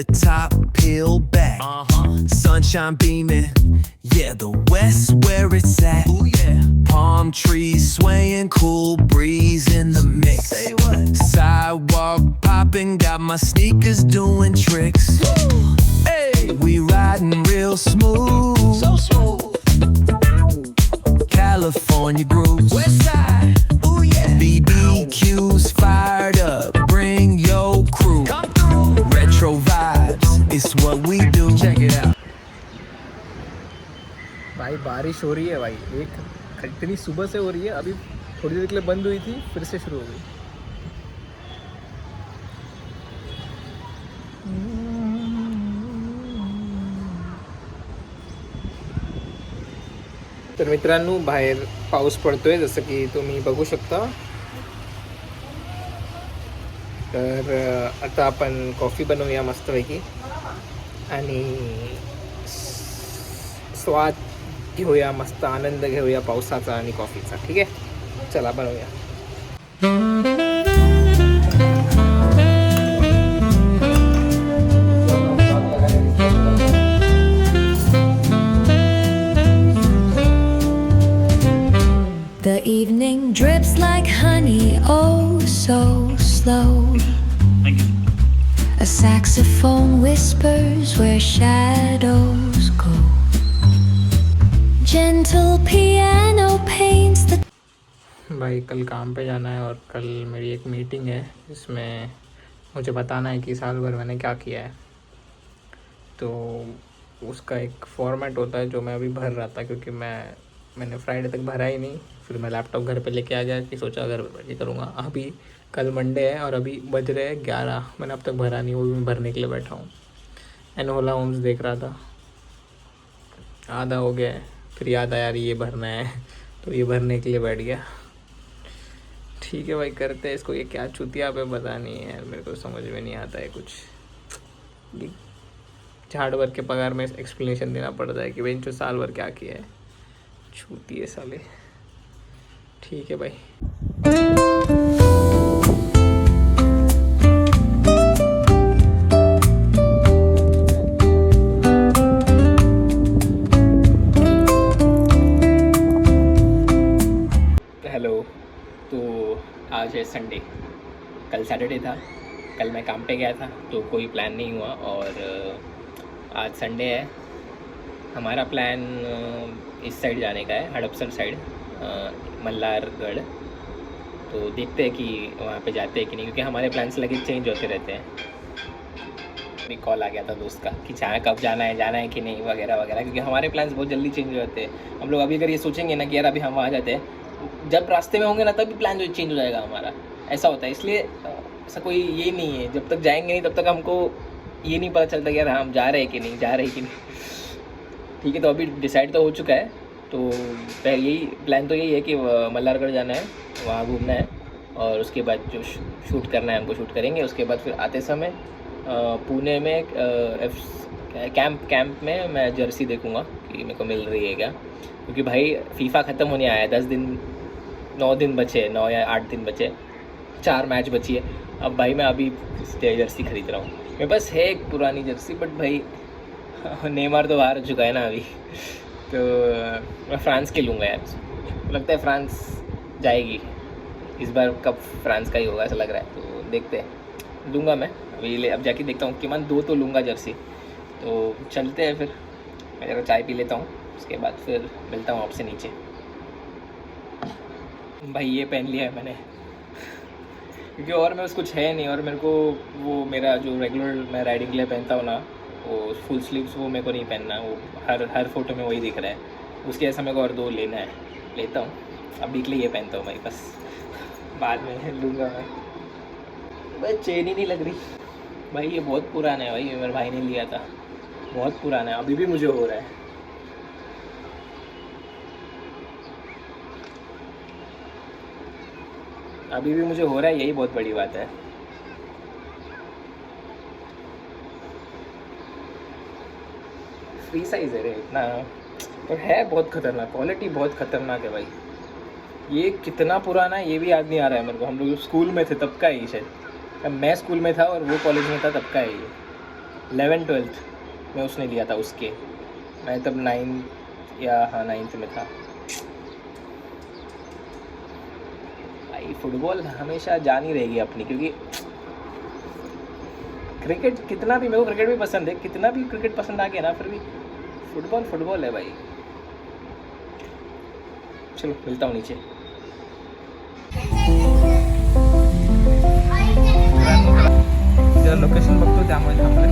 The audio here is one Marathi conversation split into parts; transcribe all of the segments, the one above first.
the top, peel back. Sunshine beaming, yeah, the west where it's at. Ooh, yeah. Palm trees swaying, cool breeze in the mix. Say what? Sidewalk popping, got my sneakers doing tricks. Woo. Hey, we riding real smooth, so smooth. California grooves, west side, ooh yeah. BBQs fired up, bring your crew. Come through. Retro vibes, it's what we do. Check it out. भाई बारिश हो रही है भाई, एक इतनी सुबह से हो रही है, अभी थोड़ी देर के लिए बंद हुई थी, फिर से शुरू हो गई। तर मित्रांनो, बाहेर पाऊस पडतोय जसं की तुम्ही बघू शकता। तर आता आपण कॉफी बनवूया मस्तपैकी आणि स्वाद घेऊया, मस्त आनंद घेऊया पावसाचा आणि कॉफीचा। ठीक आहे, चला बनवूया। The evening drips like honey, oh so slow. A saxophone whispers where shadows go. Gentle piano paints the. भाई कल काम पे जाना है और कल मेरी एक मीटिंग है जिसमें मुझे बताना है कि साल भर मैंने क्या किया है। तो उसका एक फॉर्मेट होता है जो मैं अभी भर रहा था, क्योंकि मैंने फ्राइडे तक भरा ही नहीं। फिर मैं लैपटॉप घर पे लेके आ गया कि सोचा घर पे बैठ करूँगा। अभी कल मंडे है और अभी बज रहे हैं 11, मैंने अब तक भरा नहीं, वो भी मैं भरने के लिए बैठा हूँ। एनोला होम्स देख रहा था, आधा हो गया है, फिर याद आया यार ये भरना है, तो ये भरने के लिए बैठ गया। ठीक है भाई, करते हैं इसको। ये क्या चुतिया पे पता नहीं है यार, मेरे को समझ में नहीं आता है कुछ। ये झाड़ भर के पगार में एक्सप्लेनेशन देना पड़ता है कि भाई जो साल भर क्या किया है। छूती है साले। ठीक है भाई। हेलो, तो आज है संडे, कल सैटरडे था। कल मैं काम पे गया था तो कोई प्लान नहीं हुआ, और आज संडे है। हमारा प्लान इस साइड जाने का है, हड़पसर साइड, मल्लारगढ़। तो देखते हैं कि वहाँ पे जाते हैं कि नहीं, क्योंकि हमारे प्लान्स लगे चेंज होते रहते हैं। मेरी कॉल आ गया था दोस्त का कि जहाँ कब जाना है कि नहीं वगैरह वगैरह, क्योंकि हमारे प्लान्स बहुत जल्दी चेंज हो जाते हैं। हम लोग अभी अगर ये सोचेंगे ना कि यार अभी हम वहाँ जाते हैं, जब रास्ते में होंगे ना तभी प्लान जो चेंज हो जाएगा हमारा, ऐसा होता है। इसलिए ऐसा कोई ये नहीं है, जब तक जाएंगे नहीं तब तक हमको ये नहीं पता चलता कि यार हम जा रहे हैं कि नहीं, जा रहे हैं कि नहीं। ठीक है, तो अभी डिसाइड तो हो चुका है। तो यही प्लान तो यही है कि मल्लारगढ़ जाना है, वहाँ घूमना है, और उसके बाद जो शूट करना है हमको शूट करेंगे। उसके बाद फिर आते समय पुणे में कैंप में मैं जर्सी देखूँगा कि मेरे को मिल रही है क्या, क्योंकि भाई फीफा ख़त्म होने आया है। 9 दिन बचे, 9 या 8 दिन बचे, 4 मैच बची है। अब भाई मैं अभी जर्सी खरीद रहा हूँ। मेरे पास है एक पुरानी जर्सी, बट भाई नेमार तो बाहर हो चुका है ना अभी, तो मैं फ्रांस के लूँगा यार। लगता है फ्रांस जाएगी इस बार, कप फ्रांस का ही होगा ऐसा लग रहा है। तो देखते हैं, लूँगा मैं अभी। अब जाके देखता हूँ कि मैं 2 तो लूँगा जर्सी। तो चलते हैं फिर, मैं जरा चाय पी लेता हूँ, उसके बाद फिर मिलता हूँ आपसे नीचे। भाई ये पहन लिया है मैंने, क्योंकि और मेरे कुछ है नहीं, और मेरे को वो मेरा जो रेगुलर मैं राइडिंग के लिए पहनता हूँ ना, वो फुल स्लीव्स, वो मेरे को नहीं पहनना। वो हर फोटो में वही दिख रहा है। उसके ऐसा मेरे को और 2 लेना है, लेता हूँ। अभी के लिए ये पहनता हूँ भाई, बस बाद में लूँगा मैं। भाई चेन ही नहीं लग रही भाई, ये बहुत पुराना है भाई, मेरे भाई ने लिया था, बहुत पुराना है, अभी भी मुझे हो रहा है। अभी भी मुझे हो रहा है, यही बहुत बड़ी बात है। फ्री साइज है रे इतना, पर है बहुत खतरनाक, क्वालिटी बहुत खतरनाक है भाई। ये कितना पुराना है ये भी याद नहीं आ रहा है मेरे को। हम लोग स्कूल में थे तब का ही शायद, मैं स्कूल में था और वो कॉलेज में था तब का है ये। 11th-12th में उसने लिया था उसके, मैं तब 9th में था। भाई फुटबॉल हमेशा जान ही रहेगी अपनी, क्योंकि क्रिकेट कितना भी, मेरे को क्रिकेट भी पसंद है, कितना भी क्रिकेट पसंद आ गया ना, फिर भी फुटबॉल है भाई। चलो मिलता हूँ नीचे। लोकेशन बघतो त्यामुळे थांबलोय।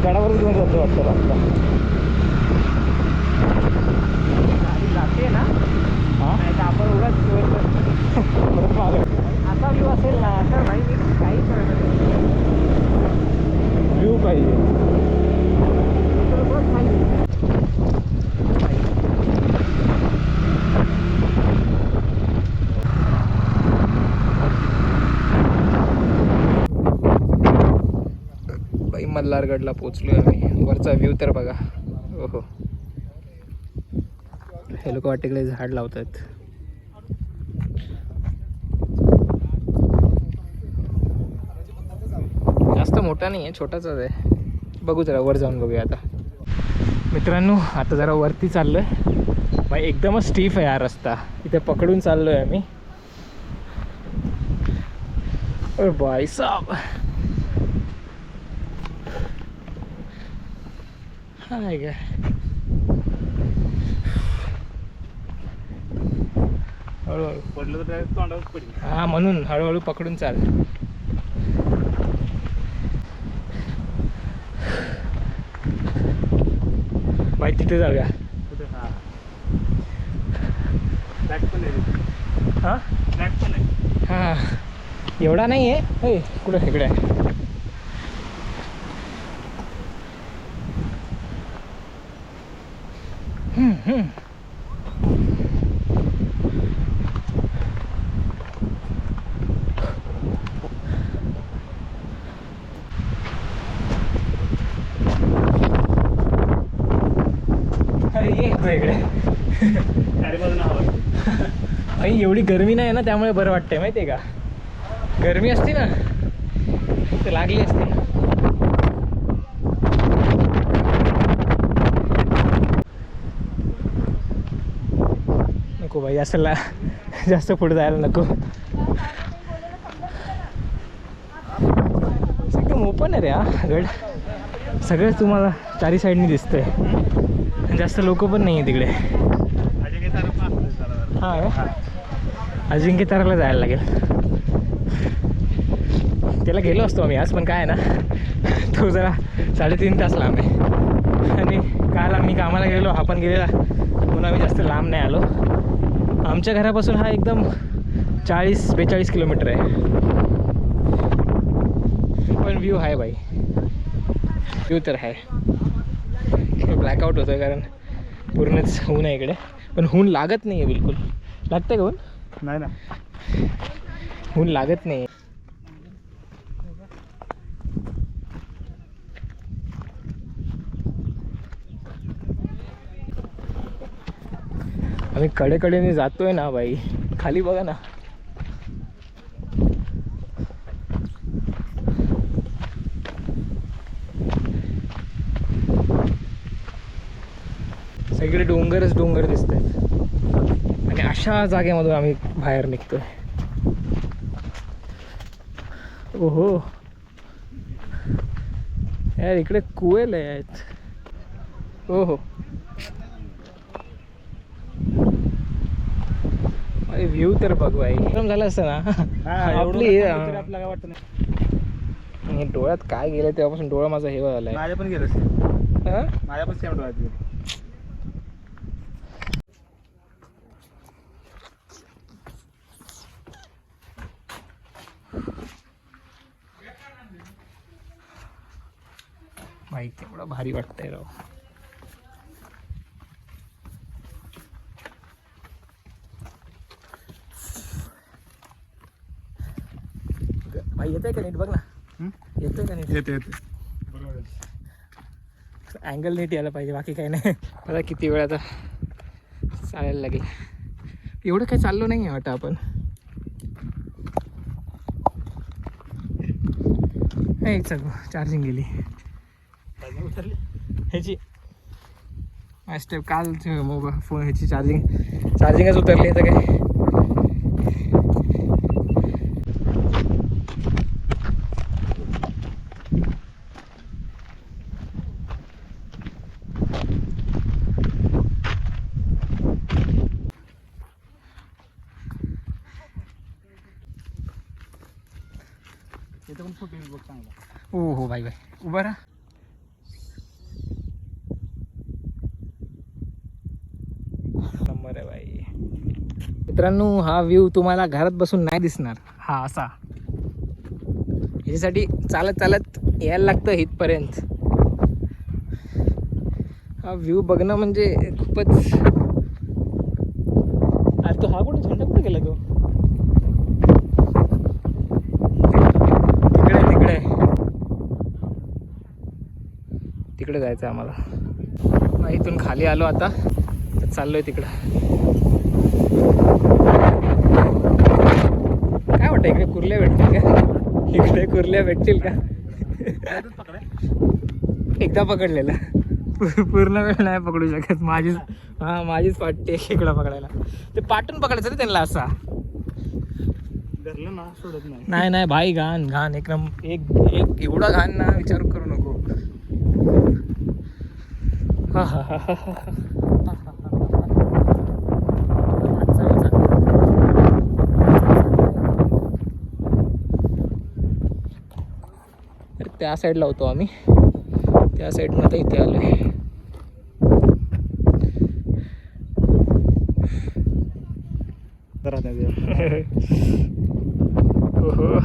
गडावरून घेऊन जातो वाटतं रस्ता, गाडी जाते ना, हां नाही तर आपण उगाच परत मागे असा व्ह्यू असेल ना, तर भाई मी काही करत नाही, व्ह्यू पाहिजे भाई। मल्हारगडला पोचलोय आम्ही, वरचा व्ह्यू तर बघा, ओहो हे लोक वाटेकडे झाड लावतात। जास्त मोठा नाही आहे, छोटाच आहे, बघू जरा वर जाऊन बघूया आता। मित्रांनो आता जरा वरती चाललोय भाई, एकदमच स्टीफ आहे हा रस्ता, इथे पकडून चाललोय आम्ही। अरे भाई साहब, हाय काय हळूहळू पडलं तर तोंडावर पडेल, हा म्हणून हळूहळू पकडून चाल। भाई तिथे जाऊया, हां हां एवढा नाही आहे, कुठं इकडे आहे। भाई एवढी गरमी नाही ना, त्यामुळे बरं वाटतंय माहिती आहे का। गरमी असती ना तर लागली असती। नको बाई, असं जास्त पुढे जायला नको. एकदम ओपन आहे रे हा गड, सगळं तुम्हाला चारी साईडनी दिसतंय. जास्त लोक पण नाही आहे तिकडे. हां अजिंक्य ताराला जायला लागेल. त्याला गेलो असतो आम्ही आज, पण काय आहे ना तो जरा 3.5 तास लांब आहे. आणि काल आम्ही कामाला गेलो, हा पण गेलेला, म्हणून आम्ही जास्त लांब नाही आलो. आमच्या घरापासून हा एकदम 40-42 किलोमीटर आहे. पण व्ह्यू आहे बाई, व्ह्यू तर आहे. ब्लॅकआउट होतं कारण पूर्णच ऊन आहे इकडे, पण ऊन लागत नाही आहे बिलकुल. लागतं का ऊन? नाही ना, ऊन लागत नाही. आम्ही कडेकडेने जातोय ना बाई, खाली बघा ना. सगळे डोंगरच डोंगर दिसत आहेत. आणि अशा जागेमधून आम्ही बाहेर निघतोय. ओहो यार, इकडे कुवेल आहेत. ओहो अरे व्ह्यू तर बघ बाई, एकदम झालं असतं ना आपली. आपल्याला काय वाटतं नाही. डोळ्यात काय गेलं तेव्हापासून डोळा माझा हे झालाय. माझ्या पण गेलं, माझ्या पण सेम डोळ्यात गेलं. माहिती एवढं भारी वाटतंय राव. भाई येतंय का नीट बघ ना, येतोय का नीट? येते बरोबर. अँगल नीट यायला पाहिजे, बाकी काही नाही. आता किती वेळ आता चालायला लागेल. एवढं काही चाललो नाही आहे वाटतं आपण. एक सगळं चार्जिंग गेली ह्याची. स्टेप काल मोबाईल फोन ह्याची चार्जिंगच उतरली. तर काय येतं पण फोटो बघ चांगला. हो हो बाई बाई, उभा राहा. नंबर आहे बाई. मित्रांनो, हा व्ह्यू तुम्हाला घरात बसून नाही दिसणार. हा असा याच्यासाठी चालत चालत यायला लागतं इथपर्यंत. हा व्ह्यू बघणं म्हणजे खूपच. अरे तो हा कुठे झेंडा कुठे गेला? तो तिकडे जायचं आम्हाला. इथून खाली आलो आता, तर चाललोय तिकडं. काय वाटतं इकडे कुर्ल्या भेटतील का? इकडे कुर्ल्या भेटतील का? एकदा पकडलेला, पूर्ण वेळ नाही पकडू शकत. माझीच पाटते इकडं पकडायला. ते पाटून पकडायचं रे त्यांना असा. धरलं ना सोडत नाही. नाही नाही भाई, घाण घाण एकदम. एक एवढा घाण ना विचारू करू नको. हा हा हा हा हा. त्या साईडला होतो आम्ही, त्या साईडनं आता इथे आलोय. हो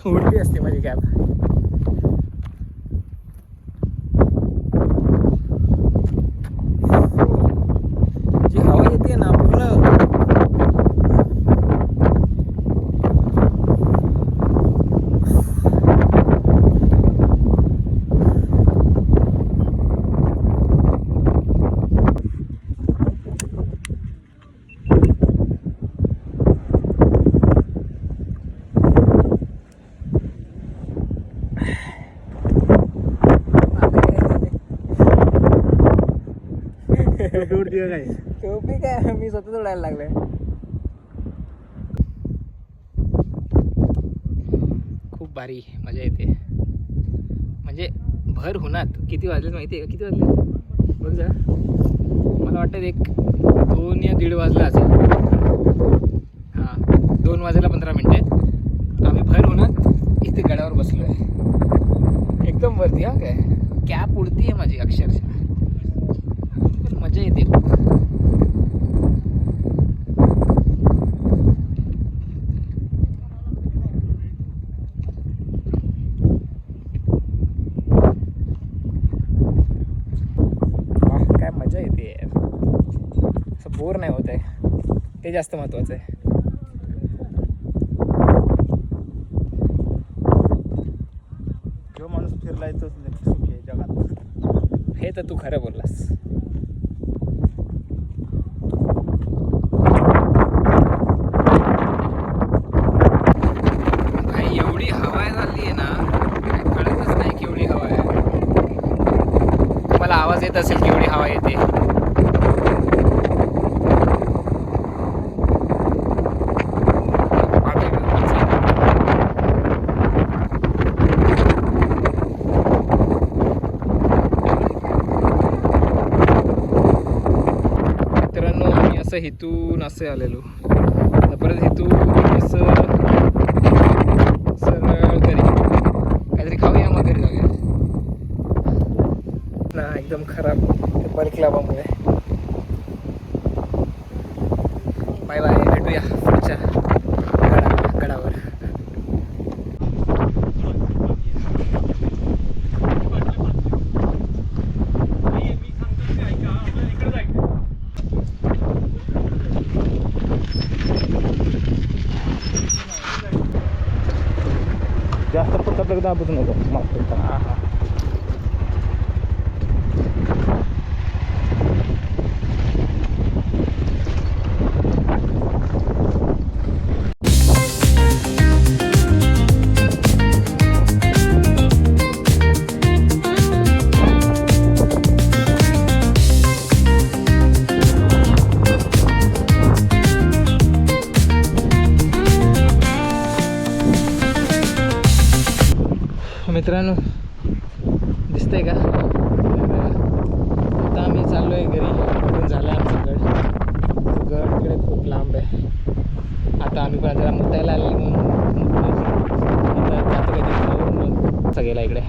उडली असते माझी कॅब. जी हवा येते ना पूर्ण उडती काय टोपी काय मी स्वतःच उडायला लागलोय. खूप भारी मजा येते. म्हणजे भर उन्हात किती वाजले माहिती आहे का? किती वाजले बघ जा. मला वाटतं एक 2 या 1:30 वाजला असेल. हां 2 वाजायला 15 मिनटं. आम्ही भर उन्हात इथे गडावर बसलो आहे. एकदम वरती. हा काय कॅप उडती आहे माझी अक्षरशः. पण मजा येते. काय मजा येते यार. असं बोर नाही होत आहे, ते जास्त महत्त्वाचं आहे. जो माणूस फिरलाय तोच सुखी आहे जगात. हे तर तू खरं बोललास. भाई एवढी हवा झाली आहे ना, काय कळतच नाही केवढी हवा आहे. तुम्हाला आवाज येत असेल केवढी हवा येते. मित्रांनो आम्ही असं इथून असं आलेलो, परत इथून असं सरळ घरी काहीतरी खाऊया मग घरी जाऊया ना. एकदम खराब बल्क लावामुळे. बाय बाय, भेटूया पुढच्या गडावर. जास्त फक्त एकदा दाबूच नको माफ करता. हां हां मित्रांनो दिसतंय का? आता आम्ही चाललो आहे घरी. इकडून झालं आहे आमचं गड. गड इकडे खूप लांब आहे. आता आम्ही पण जरा मुतायला आले म्हणून आता जातो काहीतरी खाऊन मग सगळ्याला इकडे.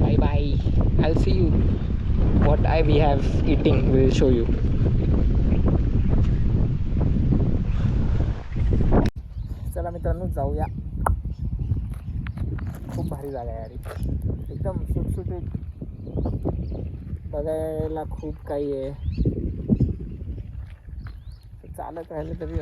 Bye bye, I see you. What I we have eating will show you. चला मित्रांनो जाऊया. खूप भारी जागा आहे यार, एकदम सुटसुटीत. बघायला खूप काही आहे. चालत राहिलं तरी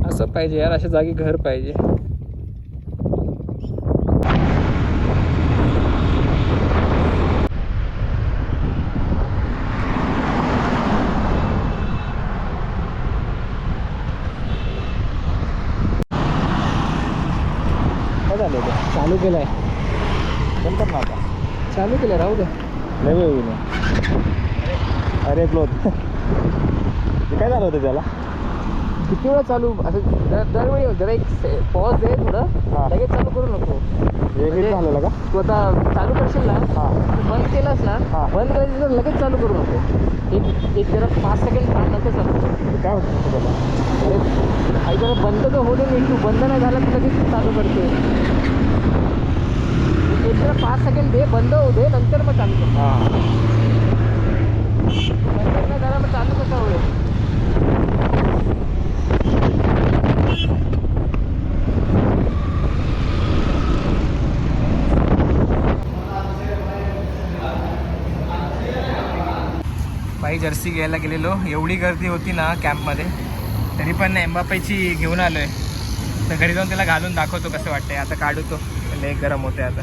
असं पाहिजे यार. अशा जागी घर पाहिजे. झालं ते चालू केलं आहे. बंद कर ना आता. चालू केलं, राहू दे. लय वेळ होईल. अरे क्लोथ काय झालं होतं त्याला? किती वेळा चालू असं दरवेळी जरा एक पॉज दे थोडं. हां. लगेच चालू करू नको. हे म्हणजे झालेलं का? तू आता चालू करशील ना, हां बंद केलंस ना, हां. बंद करायचं तर लगेच चालू करू नको. एक जरा 5 सेकंड थांब, नंतर चालू कर. काय होतं त्याला? अरे आई जरा बंद तर होऊ दे. नाही तू बंद नाही झाला तर लगेच तू चालू करते. एक जरा 5 सेकंड दे, बंद होऊ दे, नंतर मग चालू कर. हां बंद नाही झाला मग चालू कसा होईल? बाई जर्सी घ्यायला गेलेलो. एवढी गर्दी होती ना कॅम्पमध्ये, तरी पण एम्बापेची घेऊन आलो आहे. तर घरी जाऊन त्याला घालून दाखवतो कसं वाटतंय. आता काढू तो, लय गरम होते आता.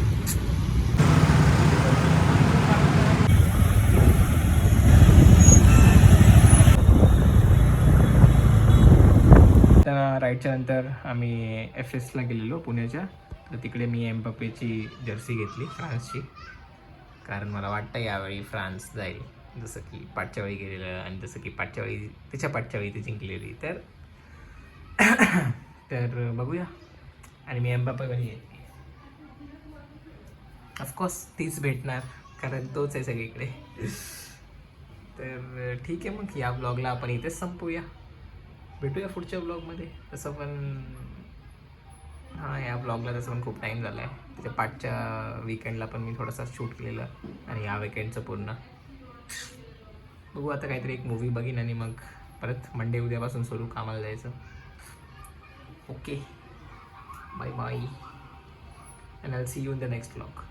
राईडच्या नंतर आम्ही FSला गेलेलो पुण्याच्या. तर तिकडे मी एम्बापेची जर्सी घेतली फ्रान्सची, कारण मला वाटतं यावेळी फ्रान्स जाईल, जसं की पाठच्या वेळी गेलेलं आणि जसं की पाठच्या वेळी ती जिंकलेली. तर बघूया. आणि मी एम्बापेवाली घेतली. ऑफकोर्स तीच भेटणार, कारण तोच आहे सगळीकडे. तर ठीक आहे, मग या ब्लॉगला आपण इथेच संपूया. भेटूया पुढच्या ब्लॉगमध्ये. तसं पण हां, या ब्लॉगला तसं पण खूप टाईम झाला आहे. त्याच्या पाठच्या विकेंडला पण मी थोडासा शूट केलेलं आणि या विकेंडचं पूर्ण. बघू आता, काहीतरी एक मूवी बघीन आणि मग परत मंडे उद्यापासून सुरू कामाला जायचं. Okay, bye bye, and I will see you in the next blog.